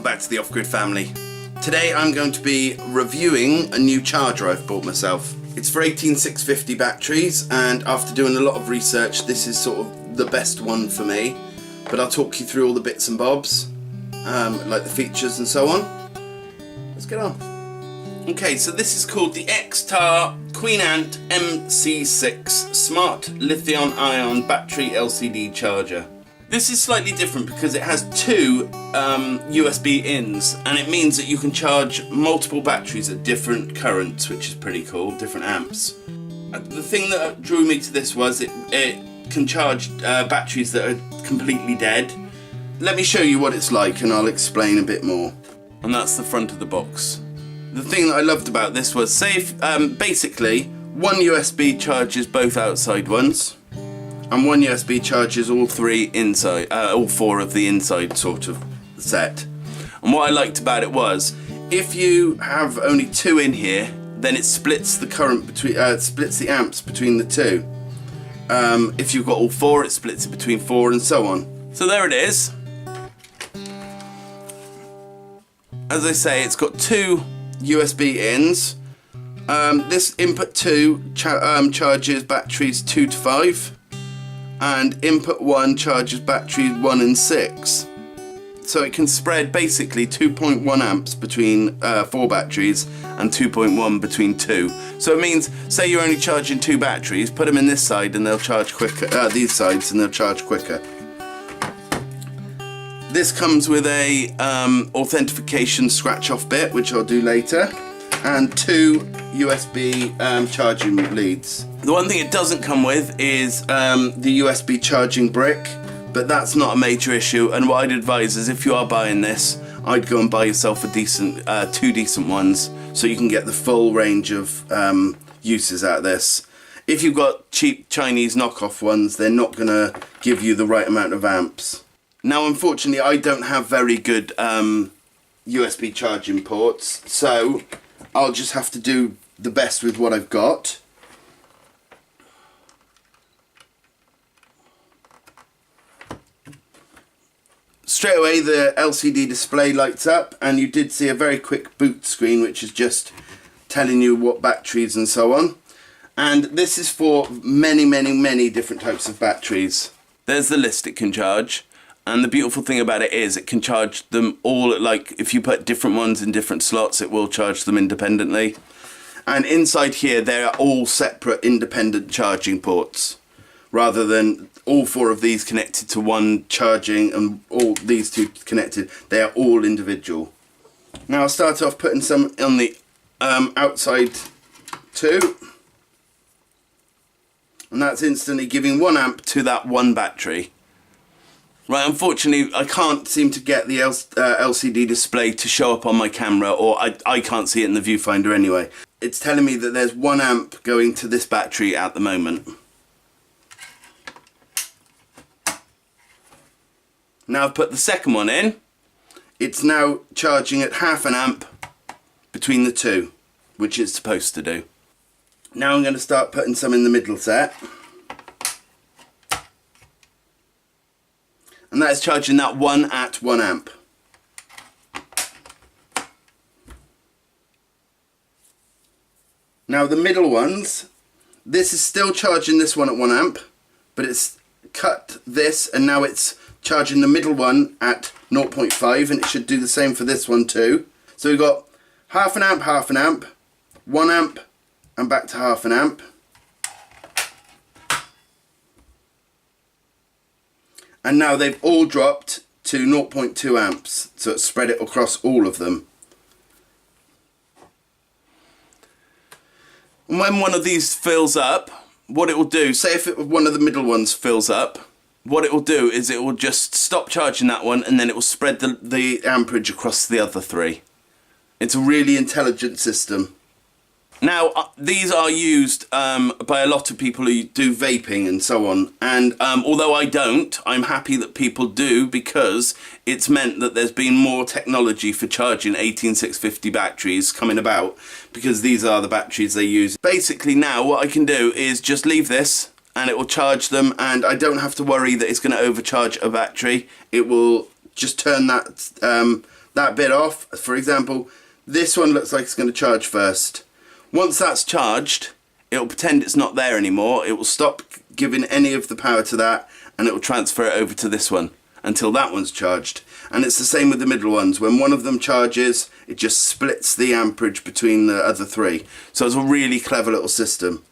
back to the Off-Grid family. Today I'm going to be reviewing a new charger I've bought myself. It's for 18650 batteries, and after doing a lot of research this is sort of the best one for me, but I'll talk you through all the bits and bobs, like the features and so on. Let's get on. Okay, so this is called the Xtar Queen Ant MC6 Smart Lithium-Ion Battery LCD Charger. This is slightly different because it has two USB ins, and it means that you can charge multiple batteries at different currents, which is pretty cool, different amps. The thing that drew me to this was it can charge batteries that are completely dead. Let me show you what it's like and I'll explain a bit more. And that's the front of the box. The thing that I loved about this was, say if, basically one USB charges both outside ones, and one USB charges all three inside, all four of the inside sort of set. And what I liked about it was, if you have only two in here, then it splits the current between, splits the amps between the two. If you've got all four, it splits it between four, and so on. So there it is. As I say, it's got two USB ins. This input 2 charges batteries 2 to 5. And input 1 charges batteries 1 and 6. So it can spread basically 2.1 amps between 4 batteries and 2.1 between 2. So it means, say you're only charging 2 batteries, put them in this side and they'll charge quicker, these sides, and they'll charge quicker. This comes with a authentication scratch off bit, which I'll do later, and 2 USB charging leads. The one thing it doesn't come with is the USB charging brick, but that's not a major issue, and what I'd advise is if you are buying this, I'd go and buy yourself a decent, 2 decent ones, so you can get the full range of uses out of this. If you've got cheap Chinese knockoff ones, they're not going to give you the right amount of amps. Now unfortunately I don't have very good USB charging ports, so I'll just have to do the best with what I've got. Straight away the LCD display lights up, and you did see a very quick boot screen which is just telling you what batteries and so on. And this is for many different types of batteries. There's the list it can charge. And the beautiful thing about it is it can charge them all, like if you put different ones in different slots, it will charge them independently. And inside here, they are all separate independent charging ports, rather than all 4 of these connected to one charging and all these 2 connected. They are all individual. Now I'll start off putting some on the outside too. And that's instantly giving 1 amp to that one battery. Right, unfortunately I can't seem to get the LCD display to show up on my camera, or I can't see it in the viewfinder anyway. It's telling me that there's 1 amp going to this battery at the moment. Now I've put the second one in. It's now charging at half an amp between the 2, which it's supposed to do. Now I'm going to start putting some in the middle set. And that is charging that 1 at 1 amp. Now the middle ones, this is still charging this one at 1 amp, but it's cut this and now it's charging the middle one at 0.5, and it should do the same for this one too. So we've got half an amp, 1 amp, and back to half an amp. And now they've all dropped to 0.2 amps, so it's spread it across all of them. And when one of these fills up, what it will do, say if one of the middle ones fills up, what it will do is it will just stop charging that one, and then it will spread the amperage across the other 3. It's a really intelligent system. Now, these are used by a lot of people who do vaping and so on, and although I don't, I'm happy that people do, because it's meant that there's been more technology for charging 18650 batteries coming about, because these are the batteries they use. Basically now what I can do is just leave this and it will charge them, and I don't have to worry that it's going to overcharge a battery. It will just turn that that bit off. For example, this one looks like it's going to charge first. Once that's charged, it'll pretend it's not there anymore. It will stop giving any of the power to that, and it will transfer it over to this one until that one's charged. And it's the same with the middle ones. When one of them charges, it just splits the amperage between the other three. So it's a really clever little system.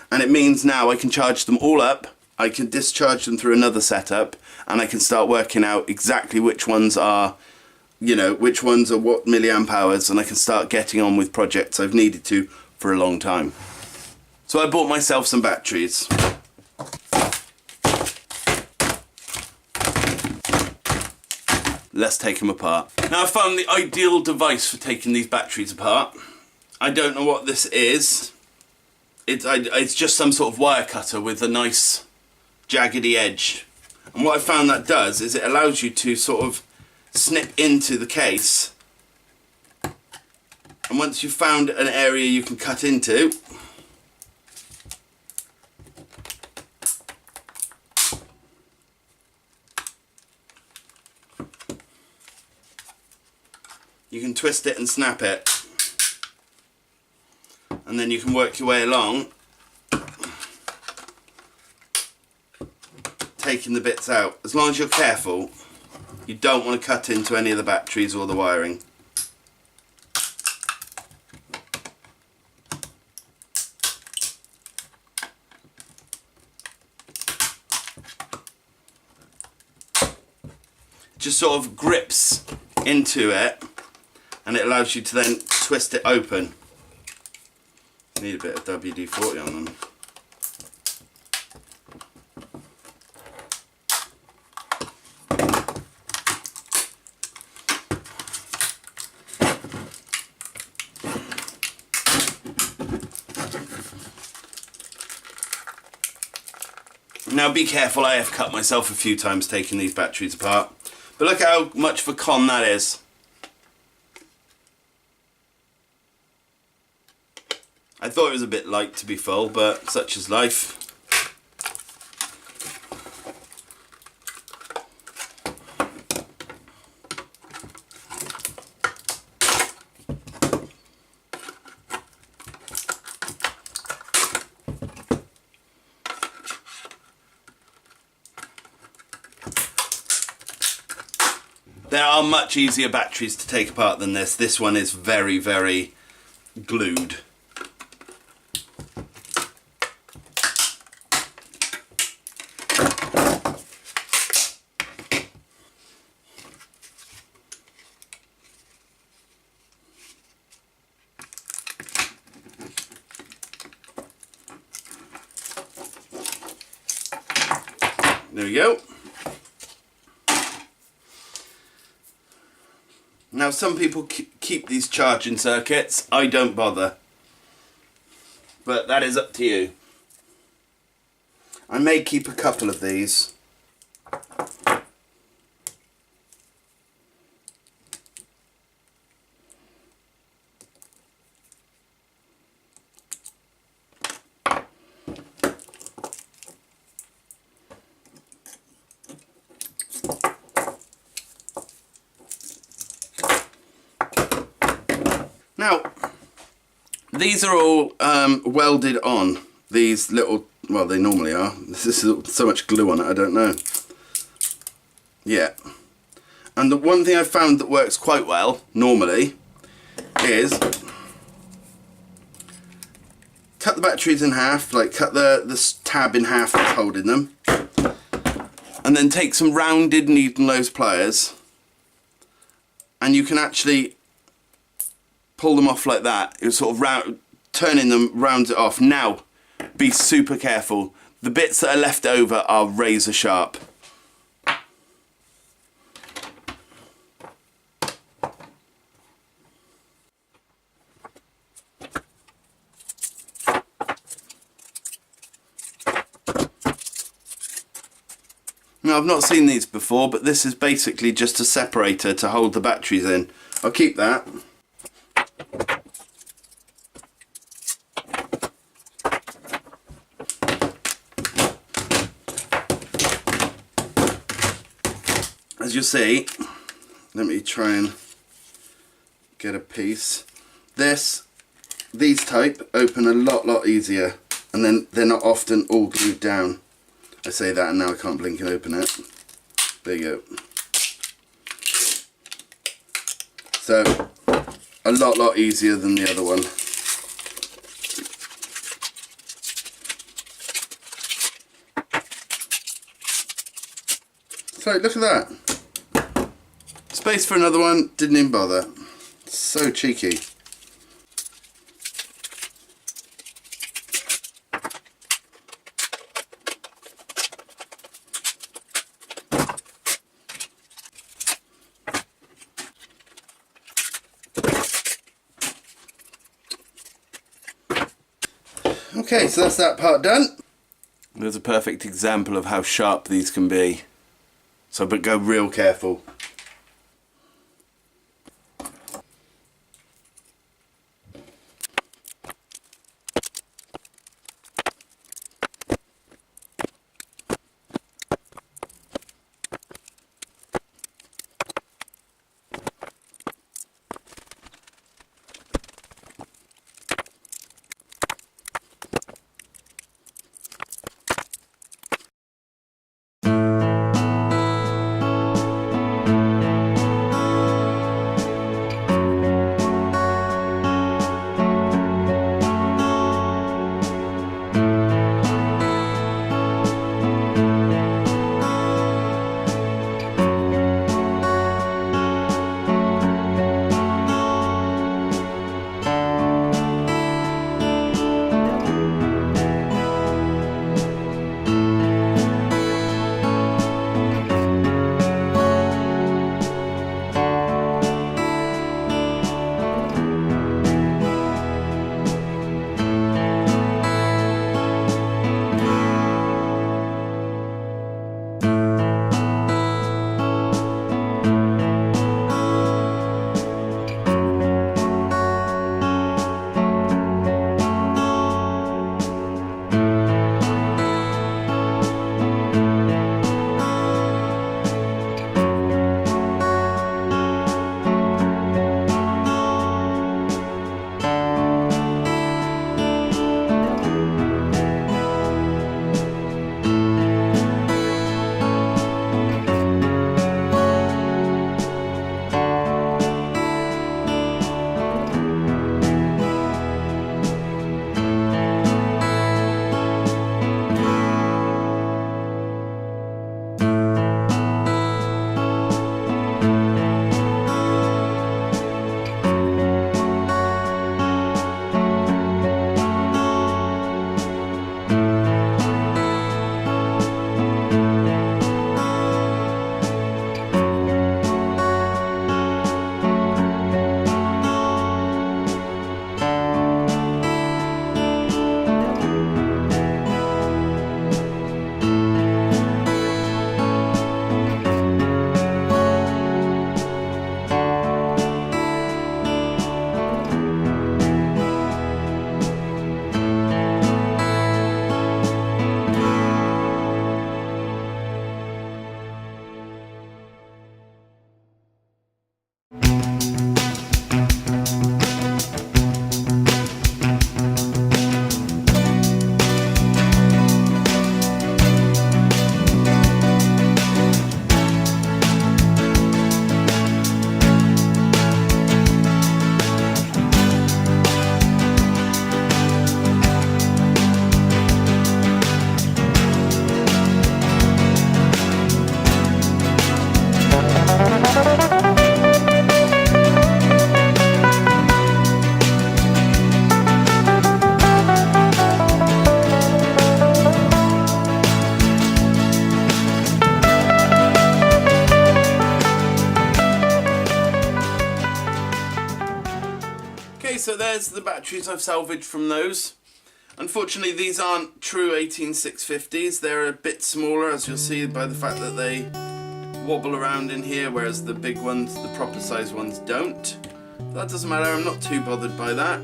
And it means now I can charge them all up, I can discharge them through another setup, and I can start working out exactly which ones are, you know, which ones are what milliamp hours, and I can start getting on with projects I've needed to for a long time. So I bought myself some batteries. Let's take them apart. Now I found the ideal device for taking these batteries apart. I don't know what this is. It's just some sort of wire cutter with a nice jaggedy edge. And what I found that does is it allows you to sort of snip into the case. And once you've found an area you can cut into, you can twist it and snap it, and then you can work your way along, taking the bits out. As long as you're careful, you don't want to cut into any of the batteries or the wiring. It just sort of grips into it, and it allows you to then twist it open. Need a bit of WD-40 on them. Now be careful, I have cut myself a few times taking these batteries apart. But look how much of a con that is. I thought it was a bit light to be full, but such is life. There are much easier batteries to take apart than this. This one is very, very glued. There we go. Now some people keep these charging circuits. I don't bother. But that is up to you. I may keep a couple of these. Now, these are all welded on, these little, well, they normally are. This is so much glue on it, I don't know. Yeah. And the one thing I've found that works quite well, normally, is cut the batteries in half, like cut the tab in half that's holding them, and then take some rounded needle nose pliers, and you can actually pull them off like that. It's sort of turning them rounds it off. Now, be super careful. The bits that are left over are razor sharp. Now, I've not seen these before, but this is basically just a separator to hold the batteries in. I'll keep that. As you see, let me try and get a piece. These type open a lot easier, and then they're not often all glued down. I say that and now I can't blink and open it. There you go. So a lot easier than the other one. So look at that. Space for another one, didn't even bother. So cheeky. Okay, so that's that part done. There's a perfect example of how sharp these can be. So, but go real careful. So there's the batteries I've salvaged from those. Unfortunately, these aren't true 18650s. They're a bit smaller, as you'll see by the fact that they wobble around in here, whereas the big ones, the proper size ones, don't. But that doesn't matter, I'm not too bothered by that.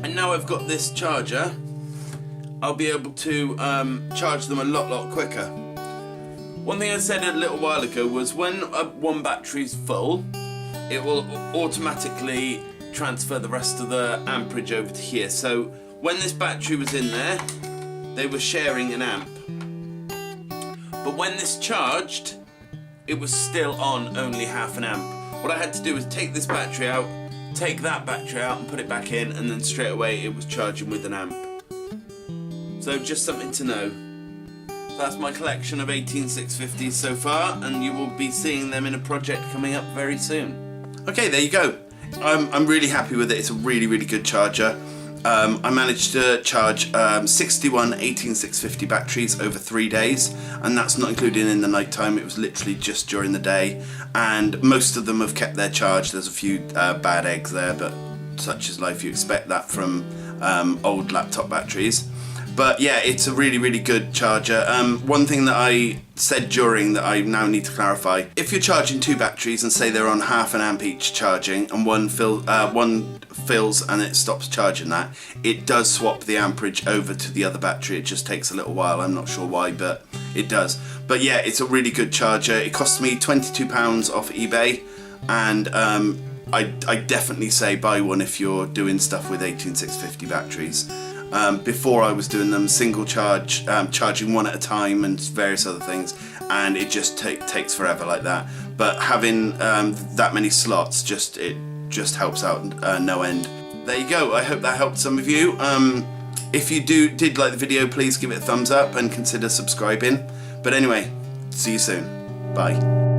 And now I've got this charger, I'll be able to charge them a lot quicker. One thing I said a little while ago was when one battery's full, it will automatically transfer the rest of the amperage over to here. So when this battery was in there, they were sharing an amp. But when this charged, it was still on only half an amp. What I had to do was take this battery out, take that battery out and put it back in, and then straight away it was charging with an amp. So just something to know. That's my collection of 18650s so far, and you will be seeing them in a project coming up very soon. Okay, there you go. I'm really happy with it. It's a really, really good charger. I managed to charge 61 18650 batteries over 3 days, and that's not including in the night time. It was literally just during the day, and most of them have kept their charge. There's a few bad eggs there, but such is life. You expect that from old laptop batteries. But yeah, it's a really, really good charger. One thing that I said during that I now need to clarify: if you're charging two batteries and say they're on half an amp each charging, and one fills and it stops charging that, it does swap the amperage over to the other battery. It just takes a little while. I'm not sure why, but it does. But yeah, it's a really good charger. It cost me £22 off eBay, and I definitely say buy one if you're doing stuff with 18650 batteries. Before I was doing them single charge, charging one at a time and various other things, and it just takes forever like that. But having that many slots it just helps out no end. There you go. I hope that helped some of you. If you did like the video, please give it a thumbs up and consider subscribing. But anyway, see you soon. Bye.